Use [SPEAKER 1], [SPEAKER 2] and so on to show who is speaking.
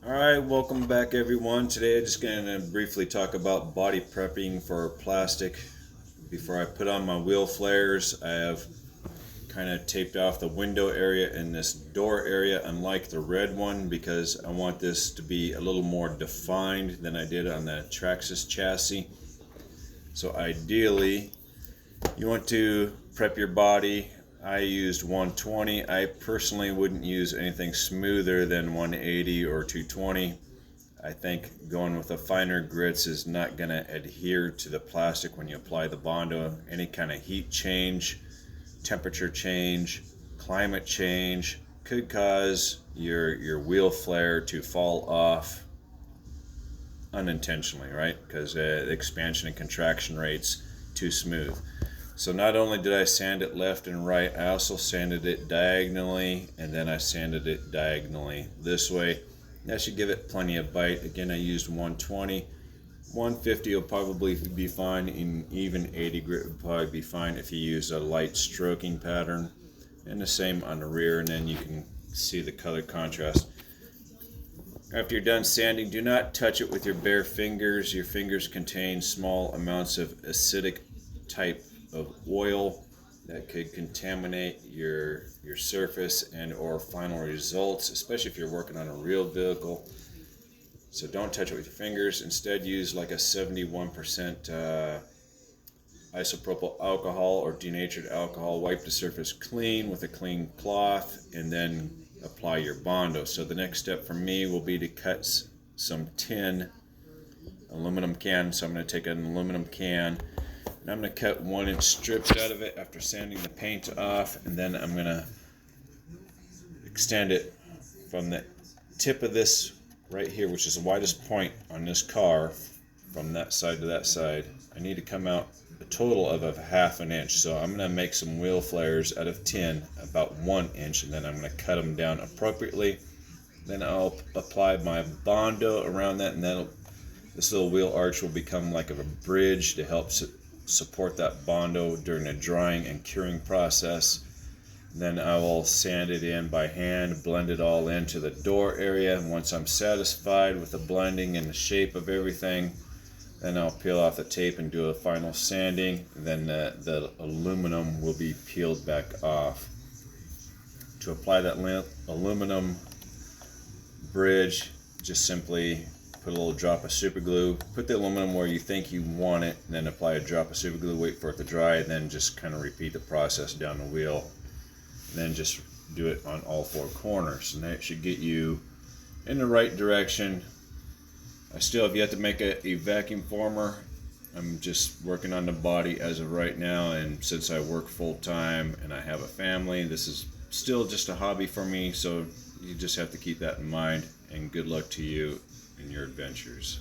[SPEAKER 1] Alright, welcome back everyone. Today I'm just going to briefly talk about body prepping for plastic. Before I put on my wheel flares, I have kind of taped off the window area and this door area, unlike the red one, because I want this to be a little more defined than I did on the Traxxas chassis. So ideally, you want to prep your body. I used 120. I personally wouldn't use anything smoother than 180 or 220. I think going with the finer grits is not going to adhere to the plastic when you apply the Bondo. Any kind of heat change, temperature change, climate change could cause your wheel flare to fall off unintentionally, right? Because the expansion and contraction rates too smooth. So not only did I sand it left and right, I also sanded it diagonally, and then I sanded it diagonally this way. That should give it plenty of bite. Again, I used 120. 150 will probably be fine, and even 80 grit would probably be fine if you use a light stroking pattern. And the same on the rear, and then you can see the color contrast. After you're done sanding, do not touch it with your bare fingers. Your fingers contain small amounts of acidic type of oil that could contaminate your surface and or final results, especially if you're working on a real vehicle. So don't touch it with your fingers. Instead, use like a 71% isopropyl alcohol or denatured alcohol. Wipe the surface clean with a clean cloth and then apply your Bondo. So the next step for me will be to cut some tin aluminum can. So I'm going to take an aluminum can and I'm going to cut 1-inch strips out of it after sanding the paint off, and then I'm going to extend it from the tip of this right here, which is the widest point on this car, from that side to that side. I need to come out a total of a 1/2 inch. So I'm going to make some wheel flares out of tin about 1 inch, and then I'm going to cut them down appropriately. Then I'll apply my Bondo around that, and then this little wheel arch will become like a bridge to help support that Bondo during the drying and curing process. Then I will sand it in by hand, blend it all into the door area. And once I'm satisfied with the blending and the shape of everything, then I'll peel off the tape and do a final sanding. And then the aluminum will be peeled back off. To apply that aluminum bridge, just simply put a little drop of super glue, put the aluminum where you think you want it, and then apply a drop of super glue, wait for it to dry, and then just kind of repeat the process down the wheel. And then just do it on all 4 corners, and that should get you in the right direction. I still have yet to make a vacuum former. I'm just working on the body as of right now, and since I work full-time and I have a family, this is still just a hobby for me, so you just have to keep that in mind, and good luck to you in your adventures.